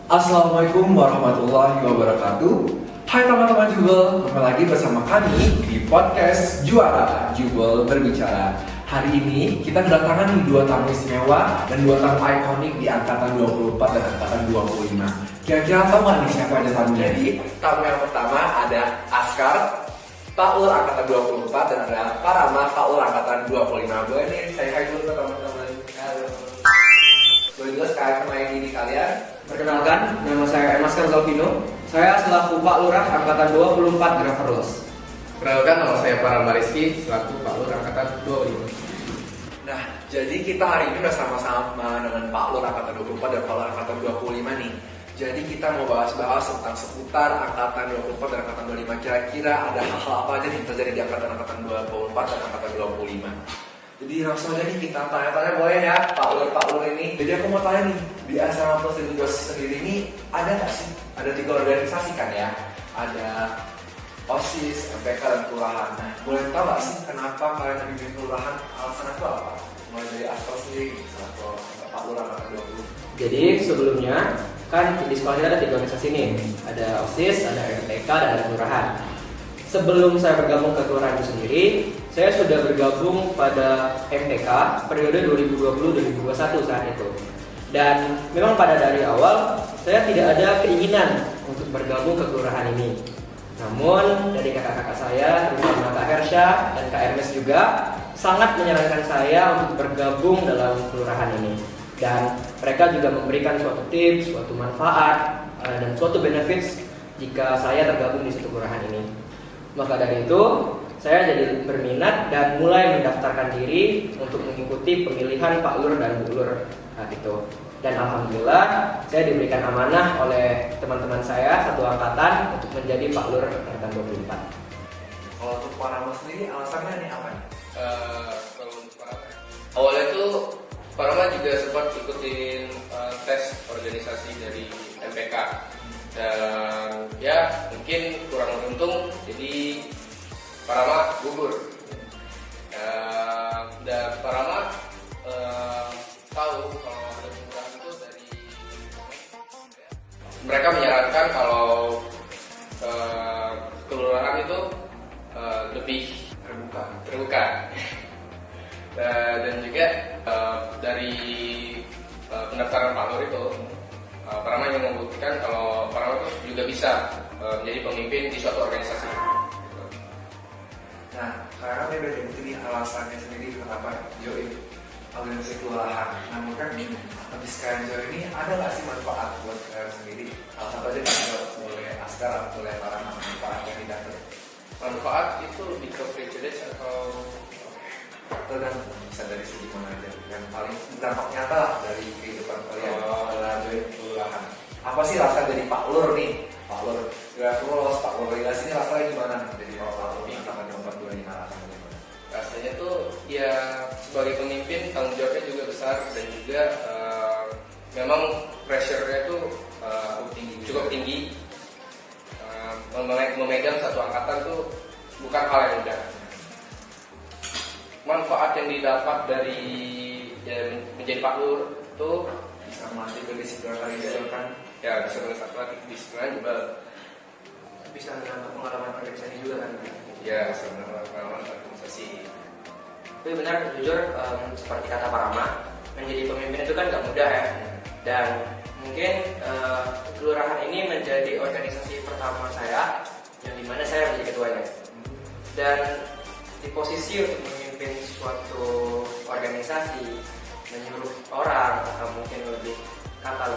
Assalamualaikum warahmatullahi wabarakatuh. Hai teman-teman Jubel, kembali lagi bersama kami di podcast Juara Jubel Berbicara. Hari ini kita kedatangan nih dua tamu istimewa dan dua tamu ikonik di angkatan 24 dan angkatan 25. Kira-kira tahu nggak nih siapa aja tamunya? Jadi tamu yang pertama ada Askar, Paul angkatan 24 dan ada Parama, Paul angkatan 25. Boleh nih saya hai dulu ke teman-teman. Halo. Boleh juga sekalian kenalin diri kalian. Perkenalkan, nama saya Askar Zalvino. Saya selaku Pak Lurah angkatan 24 Graverlos. Perkenalkan, nama saya Parama Rizky selaku Pak Lurah angkatan 25. Nah, jadi kita hari ini udah sama-sama dengan Pak Lur angkatan 24 dan Pak Lur angkatan 25 nih. Jadi kita mau bahas-bahas tentang seputar angkatan 24 dan angkatan 25. Kira-kira ada hal-hal apa aja yang terjadi di angkatan 24 dan angkatan 25. Jadi langsung aja nih kita tanya-tanya boleh ya Pak Lur ini. Jadi aku mau tanya nih, di asrama plus sendiri ini ada nggak sih? Ada 3 organisasi kan ya? Ada OSIS, MPK, dan kelurahan. Nah, boleh tahu nggak sih kenapa kalian bikin kelurahan? Alasan itu apa? Mulai dari Askar sendiri, atau Pak Lur angkatan 20. Jadi sebelumnya kan di sekolah kita ada 3 organisasi nih. Ada OSIS, ada MPK, dan ada kelurahan. Sebelum saya bergabung ke kelurahan itu sendiri, saya sudah bergabung pada MPK periode 2020-2021 saat itu. Dan memang pada dari awal saya tidak ada keinginan untuk bergabung ke kelurahan ini. Namun dari kakak-kakak saya, terutama Kak Hersha dan Kak Hermes juga sangat menyarankan saya untuk bergabung dalam kelurahan ini. Dan mereka juga memberikan suatu tips, suatu manfaat, dan suatu benefits jika saya tergabung di satu kelurahan ini. Maka dari itu, saya jadi berminat dan mulai mendaftarkan diri untuk mengikuti pemilihan Pak Lur dan Bu Lur saat itu. Dan alhamdulillah, saya diberikan amanah oleh teman-teman saya satu angkatan untuk menjadi Pak Lur angkatan 24. Kalau untuk Parama sendiri, alasannya nih apa nih? Kalau untuk Parama, awalnya tuh Parama juga sempat ikutin tes organisasi dari MPK. Dan ya mungkin kurang beruntung, jadi Parama gugur. Dan Parama tahu kalau ada kelurahan itu dari mereka menyarankan kalau kelurahan itu lebih terbuka. Dan juga dari pendaftaran Pak Lur itu Parama yang membuktikan kalau Parama itu juga bisa menjadi pemimpin di suatu organisasi. Nah, sekarang dia udah jadi ini alasannya sendiri kenapa join organisasi kelurahan. Nah, mungkin habis kalian join ini ada nggak sih manfaat buat kalian sendiri? Salah satu aja kan boleh Askar atau boleh Parama manfaat yang didapat. Manfaat itu lebih ke privilege atau Tergantung bisa dari segi mana aja. Yang paling dampak nyata lah dari kehidupan kalian setelah join kelurahan. Apa sih rasa jadi Pak Lur nih? Pak Lur Graverlos, Pak Lur Legasi ini rasanya gimana? Jadi Pak Lur angkatan 25 rasanya gimana? rasanya tuh ya sebagai pemimpin tanggung jawabnya juga besar dan juga memang pressure-nya tuh cukup tinggi. Memegang satu angkatan tuh bukan hal yang mudah. Manfaat yang didapat dari menjadi Pak Lur itu Bisa melatih kedisiplinan kalian kan? ya bisa melatih kedisiplinan juga, Bisa menambah pengalaman organisasi juga kan. ya sebenarnya pengalaman organisasi. Tapi benar, jujur seperti kata Parama, menjadi pemimpin itu kan gak mudah ya. Dan mungkin kelurahan ini menjadi organisasi pertama saya, yang dimana saya menjadi ketuanya. Dan di posisi untuk memimpin suatu organisasi, menyuruh orang atau mungkin lebih kata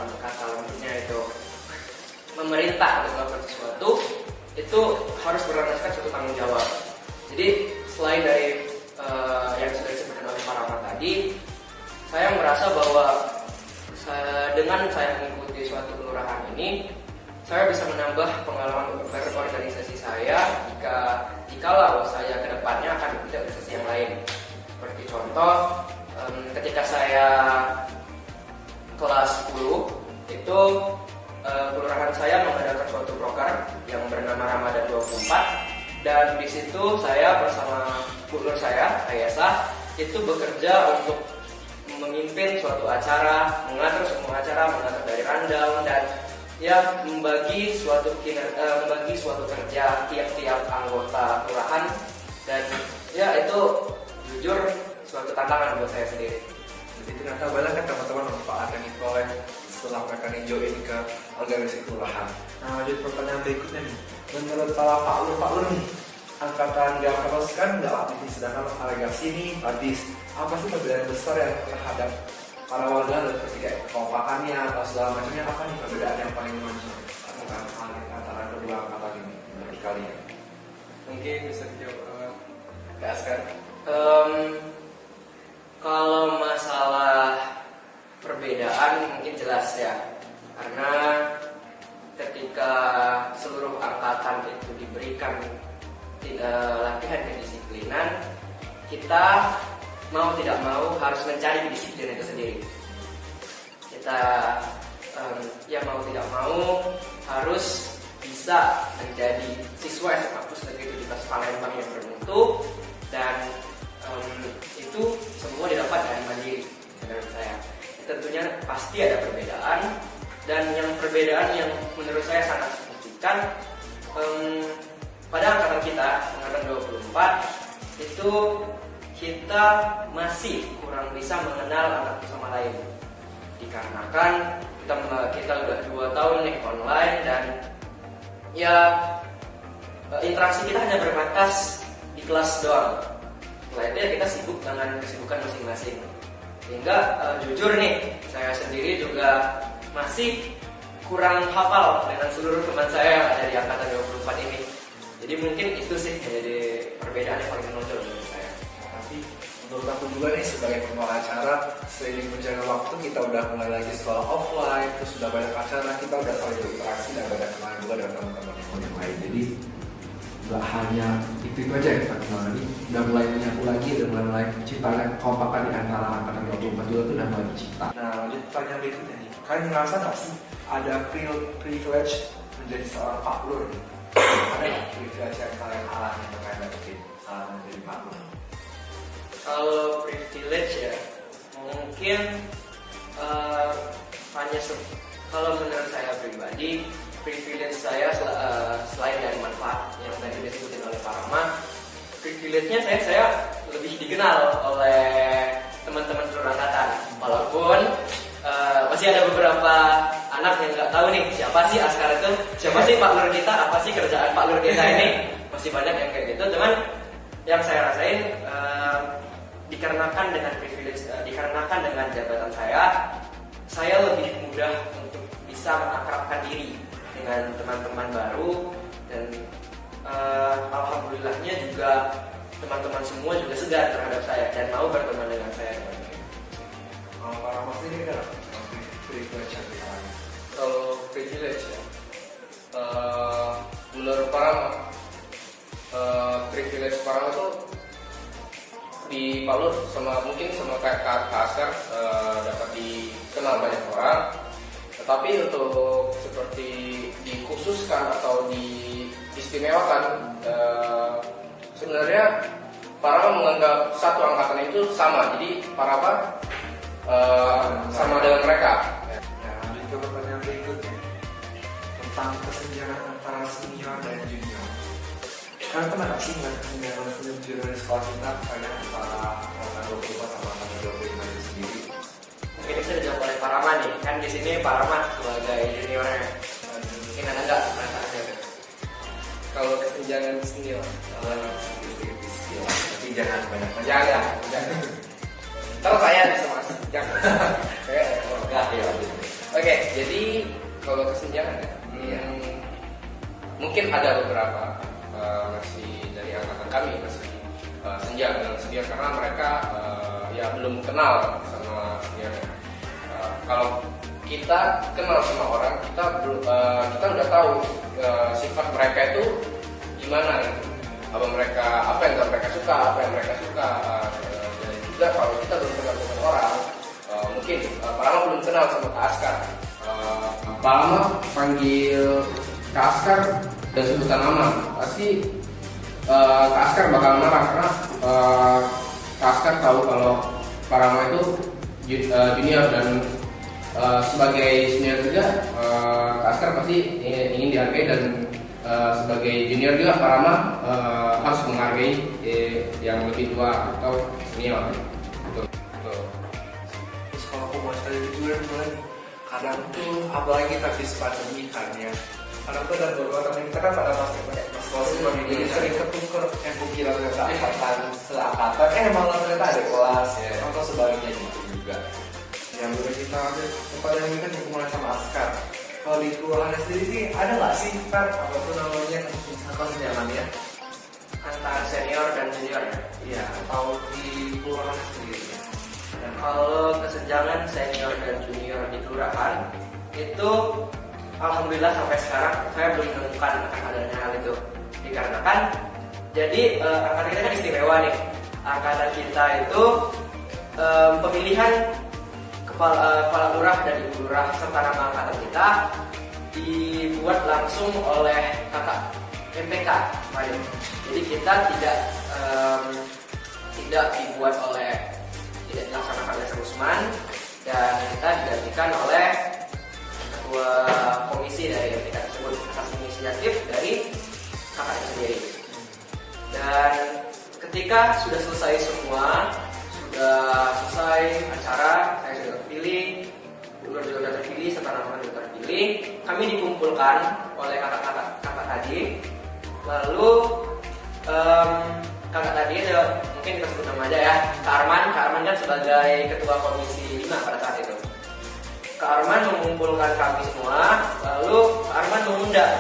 lembutnya itu memerintah untuk melakukan sesuatu, itu harus berdasarkan suatu tanggung jawab. Jadi selain dari yang sudah disebutkan oleh Parama tadi, saya merasa bahwa dengan saya mengikuti suatu kelurahan ini, saya bisa menambah pengalaman berorganisasi saya jikalau saya kedepannya akan mengikuti organisasi yang lain. Seperti contoh, ketika saya kelas 10 itu kelurahan saya mengadakan suatu proker yang bernama Ramadan 24, dan di situ saya bersama Bu Lur saya, Ayasa, itu bekerja untuk memimpin suatu acara, mengatur semua acara, mengatur dari rundown dan ya membagi suatu kerja tiap-tiap anggota kelurahan, dan ya itu jujur suatu tantangan buat saya sendiri. Jadi ternyata banyak kan teman-teman manfaat yang diperoleh setelah mereka join ke organisasi kelurahan. Nah, lanjut pertanyaan berikutnya nih. Menurut para Pak Lur nih, angkatan Gavalos kan nggak aktif nih, sedangkan agregasi ini habis. Apa sih perbedaan besar yang terhadap para warga dan ketika kekompakannya atau segala macamnya, apa nih perbedaan yang paling menonjol antara kedua angkatan ini bagi kalian? Mungkin bisa dijawab Kak Askar. Kalau masalah perbedaan mungkin jelas ya, karena ketika seluruh angkatan itu diberikan latihan kedisiplinan, kita mau tidak mau harus mencari kedisiplinan itu sendiri. Kita ya mau tidak mau harus bisa menjadi siswa kampus negeri 17 Palembang yang bermutu, dan itu semua didapat dari mandiri menurut saya. Tentunya pasti ada perbedaan, dan yang perbedaan yang menurut saya sangat signifikan pada angkatan kita, angkatan 24 itu kita masih kurang bisa mengenal anak sama lain, dikarenakan kita udah 2 tahun nih online, dan ya interaksi kita hanya berbatas di kelas doang. Setelah itu ya kita sibuk dengan kesibukan masing-masing. Sehingga jujur nih, saya sendiri juga masih kurang hafal dengan seluruh teman saya yang ada di angkatan 24 ini. Jadi mungkin itu sih menjadi perbedaan yang paling menonjol menurut saya. Tapi menurut aku juga nih sebagai pembawa acara, seiring berjalannya waktu kita udah mulai lagi sekolah offline, terus sudah banyak acara, kita udah saling berinteraksi dan banyak kenal juga dengan teman-teman yang lain. Jadi nggak hanya itu aja yang kita kenal, lagi udah mulai menyatu lagi, udah mulai menciptakan kekompakan di antara angkatan 24 juga tuh udah mulai dicipta. Nah, lanjut pertanyaan berikutnya nih, kalian ngerasa nggak sih ada privilege menjadi seorang Pak Lur nih? Ada nggak privilege yang kalian alami yang kalian dapetin saat menjadi Pak Lur? Kalau privilege ya, mungkin kalau menurut saya pribadi, privilege saya selain dari manfaat yang tadi disebutin oleh Pak Rama, privilege-nya saya lebih dikenal oleh teman-teman seluruh angkatan. Walaupun masih ada beberapa anak yang nggak tahu nih siapa sih Askar itu, siapa sih Pak Lur kita, apa sih kerjaan Pak Lur kita ini, masih banyak yang kayak gitu. Cuman yang saya rasain dikarenakan dengan privilege, dikarenakan dengan jabatan saya lebih mudah untuk bisa mengakrabkan diri dengan teman-teman baru, dan alhamdulillahnya juga teman-teman semua juga segar terhadap saya dan mau berteman dengan saya. Para mas ini kan privilege yang dikali. Kalau privilege ya, menurut para privilege para itu di Palur mungkin sama kayak Kak Askar dapat dikenal banyak orang. Tetapi untuk seperti dikhususkan atau diistimewakan, sebenarnya para menganggap satu angkatan itu sama. Jadi para sama dengan mereka. Ya, lanjut ke pertanyaan berikutnya tentang kesenjangan antara senior dan junior. Kalian pernah nggak sih ngeliat kesenjangan senior junior di sekolah kita, kayak antara angkatan 24 sama angkatan 25 itu sendiri? Mungkin bisa dijawab oleh Pak Rama nih, kan di sini Pak Rama sebagai juniornya. Mungkin ada nggak perasaannya? Kalau kesenjangan senior, tapi jangan banyak jangan. Kalau saya bisa masuk, jangan. enggak ya. Oke, jadi kalau kesenjangan ya, mungkin ada beberapa masih dari angkatan kami masih senjang dengan senior karena mereka ya belum kenal sama seniornya. Kalau kita kenal sama orang, kita udah tahu sifat mereka itu gimana, apa yang mereka suka, apa yang mereka suka. Dan juga kalau kita belum kenal dengan orang, mungkin Pak Lama belum kenal sama Kak Askar. Pak Lama panggil Kak Askar dan sebutan nama, pasti Kak Askar bakal marah karena Kak Askar tahu kalau Pak Lama itu junior dan sebagai senior juga Kak Askar pasti ingin dihargai dan sebagai junior juga Pak Rama harus menghargai yang lebih tua atau senior. Betul. Terus kalau aku mau sekali jujur boleh nih, kadang tuh apalagi kita habis pandemi kan ya, kadang tuh ada beberapa teman kita kan pada masih jadi sering ketuker yang kukira ternyata angkatan seangkatan malah ternyata ada kelas ya atau sebaliknya gitu juga. Yang udah kita ambil kepada ini kan hubungan sama Askar. Kalau di kelurahan sendiri sih ada nggak sih Kak apa tuh namanya kesenjangan ya Antara senior dan junior ya. Iya, atau di kelurahan sendiri ya. Dan kalau kesenjangan senior dan junior di kelurahan itu alhamdulillah sampai sekarang saya belum menemukan akan adanya hal itu. Dikarenakan jadi angkatan kita kan istimewa nih. Angkatan kita itu pemilihan kepala lurah dan ibu lurah serta nama angkatan kita dibuat langsung oleh kakak MPK. Jadi kita tidak dibuat oleh, tidak dilaksanakan oleh Rusman, dan kita digantikan oleh ketua komisi dari MPK tersebut atas inisiatif dari kakaknya sendiri. Dan ketika sudah selesai semua, sudah selesai acara, saya sudah terpilih, gubernur juga sudah terpilih, serta nama juga terpilih. Kami dikumpulkan oleh kakak-kakak tadi. Lalu kakak tadi mungkin kita sebut nama aja ya, Kak Arman kan sebagai ketua komisi 5 pada saat itu. Kak Arman mengumpulkan kami semua, lalu Kak Arman mengundang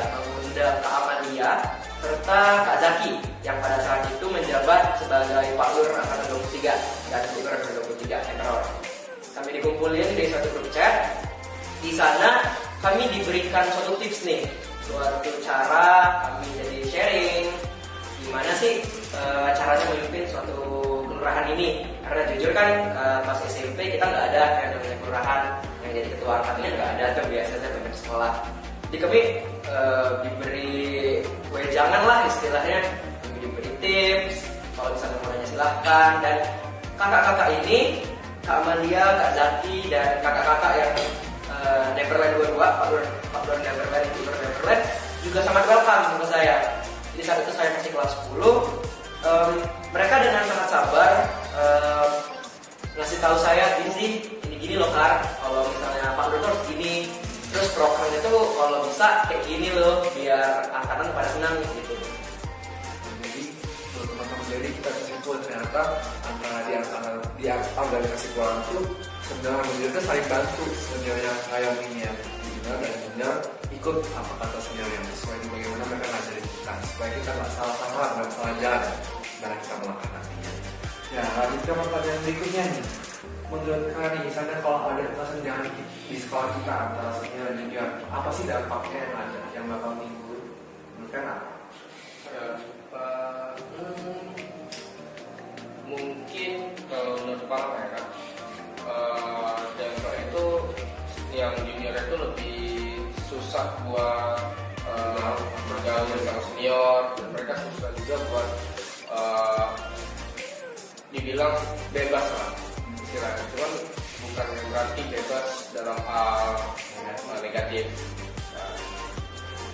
Kak Amalia serta Kak Zaki yang pada saat itu menjabat sebagai Pak Lur Angkatan 23 dan Gubernur Angkatan 23 Emperor. Kami dikumpulin di suatu grup chat. Di sana kami diberikan suatu tips nih, suatu cara kami jadi sharing gimana sih caranya memimpin suatu kelurahan ini. Karena jujur kan pas SMP kita nggak ada yang namanya kelurahan, yang jadi ketua angkatannya nggak ada tuh, biasanya banyak sekolah. Jadi kami diberi wejangan lah istilahnya, kami diberi tips, kalau misalnya mau nanya silahkan. Dan kakak-kakak ini, Kak Amalia, Kak Zaki, dan kakak-kakak yang Neverland 22, Pak Lur Neverland, Gubernur Neverland juga sangat welcome ke saya. Jadi saat itu saya masih kelas 10, mereka dengan sangat sabar ngasih tahu saya, ini gini loh Kak, kalau misalnya Pak Lur tuh harus gini, terus programnya tuh kalau bisa kayak gini loh, biar angkatan pada senang gitu. Jadi untuk teman-teman jadi kita kesimpul ternyata antara di angkatan dan kasih kurang itu sebenarnya menjadi saling bantu sebenarnya kayak ini ya, junior dan junior ikut apa kata senior yang sesuai dengan bagaimana mereka ngajarin kita supaya kita nggak salah nggak salah jalan dalam kita melangkah nantinya. Ya lanjut ke pertanyaan berikutnya nih. Menurut kalian misalnya kalau ada kesenjangan di sekolah kita antara senior dan junior, apa sih dampaknya yang ada yang bakal timbul? Menurut kalian apa? Mungkin kalau menurut Pak Rama ya Kak, dampak itu yang junior itu lebih susah buat bergaul sama senior, dan mereka susah juga buat dibilang bebas lah istilahnya. Cuman bukan berarti bebas dalam hal negatif.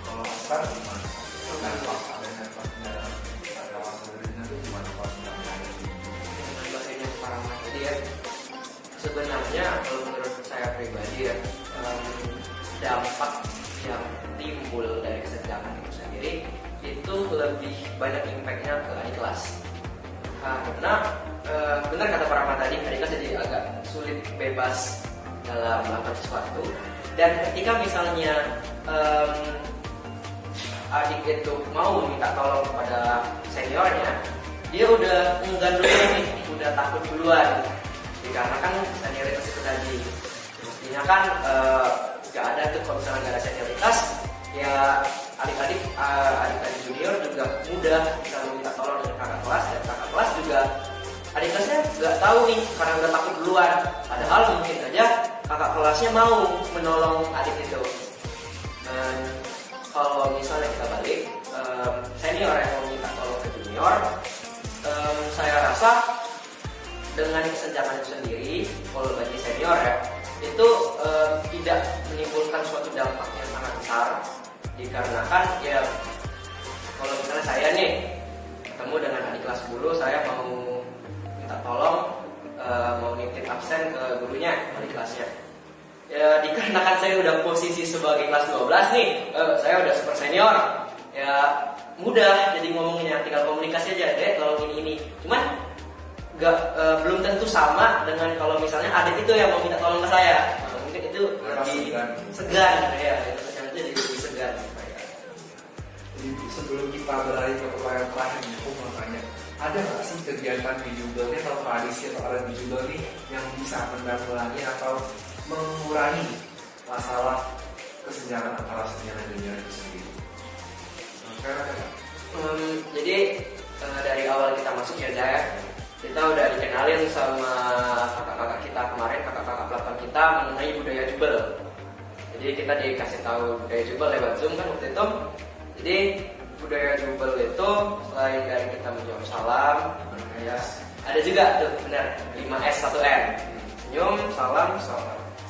Kalau Askar gimana? Dampak adanya dalam kawasan Rina itu gimana kalau Bahasanya para jadi ya, sebenarnya kalau menurut saya pribadi ya, dampak yang timbul dari kesenjangan itu sendiri itu lebih banyak impactnya ke adik kelas. Karena benar kata Pak Rahmat tadi, adik kelas jadi agak sulit bebas dalam melakukan sesuatu. Dan ketika misalnya adik itu mau minta tolong kepada seniornya, dia udah enggan dulu nih, udah takut duluan. Dikarenakan senioritas itu tadi, mestinya kan nggak ada tuh kalau misalnya nggak ada senioritas, ya adik-adik junior juga mudah bisa meminta tolong dari kakak kelas, dan kakak kelas juga adik kelasnya nggak tahu nih karena udah takut duluan. Padahal mungkin aja kakak kelasnya mau menolong adik itu. Dan kalau misalnya kita balik, senior yang mau minta tolong ke junior, saya rasa dengan kesenjangan itu sendiri, kalau bagi senior ya, itu tidak menimbulkan suatu dampak yang sangat besar, dikarenakan ya kalau misalnya saya nih ketemu dengan adik kelas 10, saya mau minta tolong mau nitip absen ke gurunya, adik kelasnya. Ya dikarenakan saya udah posisi sebagai kelas 12 nih, saya udah super senior, ya mudah jadi ngomongnya, tinggal komunikasi aja, deh tolong ini. Cuman belum tentu sama dengan kalau misalnya adik itu yang mau minta tolong ke saya. Mungkin itu lebih segan ya, itu jadi lebih segan. Jadi sebelum kita beralih ke pertanyaan terakhir, aku mau tanya, ada nggak sih kegiatan di Jubel atau tradisi atau adat di Jubel nih yang bisa menanggulangi atau mengurangi masalah kesenjangan antara senior dan junior itu sendiri? Jadi dari awal kita masuk ya Jaya, kita udah dikenalin sama kakak-kakak kita kemarin, kakak-kakak pelapor kita mengenai budaya Jubel. Jadi kita dikasih tahu budaya Jubel lewat Zoom kan waktu itu. Jadi budaya Jubel itu selain dari kita menjawab salam, ya ada juga tuh benar 5S 1N. Senyum, salam,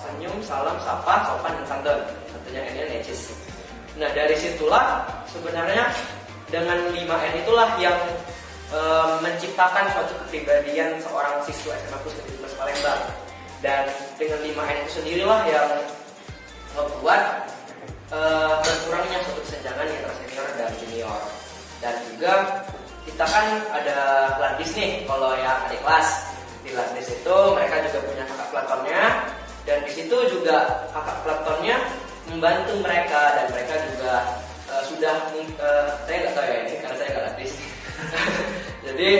senyum, salam, sapa, sopan dan santun. Satunya N-nya necis. Nah dari situlah sebenarnya dengan 5N itulah yang menciptakan suatu kepribadian seorang siswa SMA Pusat di Palembang. Dan dengan 5N itu sendirilah yang membuat berkurangnya suatu kesenjangan antara senior dan junior. Dan juga kita kan ada ladis nih, kalau yang adik kelas di ladis itu mereka juga punya kakak pelatonnya, dan di situ juga kakak pelatonnya membantu mereka, dan mereka juga sudah saya nggak tahu ya ini karena saya nggak ladis. Jadi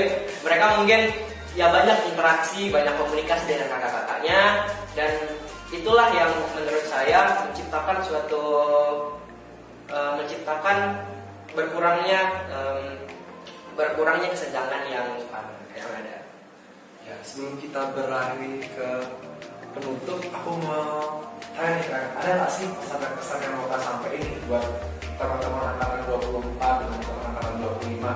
mereka mungkin ya banyak interaksi, banyak komunikasi dengan kakak-kakaknya, dan itulah yang menurut saya menciptakan berkurangnya kesenjangan yang ada. Ya, sebelum kita berlari ke penutup, aku mau tanya nih, ada nggak sih pesan-pesan yang mau kita sampaikan ini buat teman-teman angkatan 24 dan teman angkatan 25?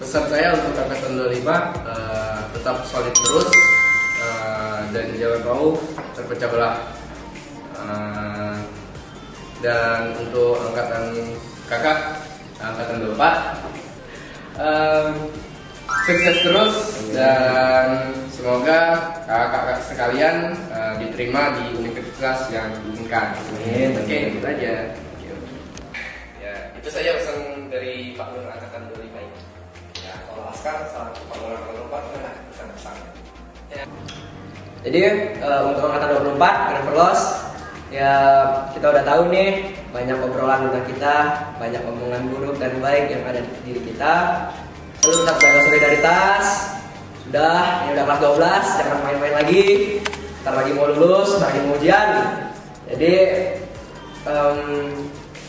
Pesan saya untuk angkatan 25 tetap solid terus dan jangan mau terpecah belah. Dan untuk angkatan kakak, angkatan 24 sukses terus dan semoga kakak-kakak sekalian diterima di universitas yang diinginkan. Oke, itu aja. Ya, itu saja pesan dari Pak Nur angkatan 25 ini. Ya, kalau Askar selaku Pak angkatan 24 gimana pesan-pesannya? Ya. Jadi untuk angkatan 24 Grand Loss, ya kita udah tahu nih banyak obrolan tentang kita, banyak omongan buruk dan baik yang ada di diri kita. Selalu tetap jaga solidaritas. Sudah, ini udah kelas 12, jangan main-main lagi. Ntar lagi mau lulus, ntar lagi mau ujian. Jadi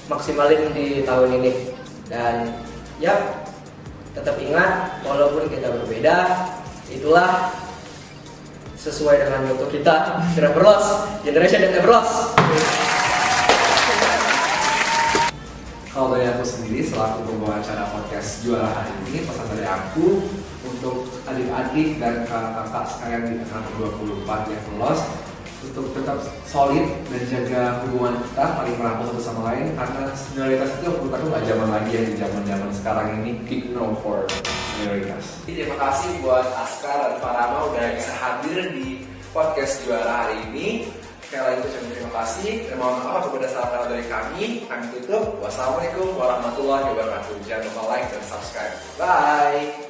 maksimalin di tahun ini. Dan ya tetap ingat, walaupun kita berbeda, itulah sesuai dengan motto kita, Never Lost, Generation that Never Lost. Kalau dari aku sendiri selaku pembawa acara podcast Juara hari ini, pesan dari aku untuk adik-adik dan kakak-kakak sekalian di angkatan 24 yang lolos untuk tetap solid dan jaga hubungan kita paling rapuh satu sama lain, karena senioritas itu menurut aku nggak zaman lagi ya di zaman sekarang ini. Big no for senioritas. Terima kasih buat Askar dan Farama udah bisa hadir di podcast Juara hari ini. Sekali lagi ucapkan terima kasih dan mohon maaf kepada salah dari kami. Kami tutup. Wassalamualaikum warahmatullahi wabarakatuh. Jangan lupa like dan subscribe. Bye.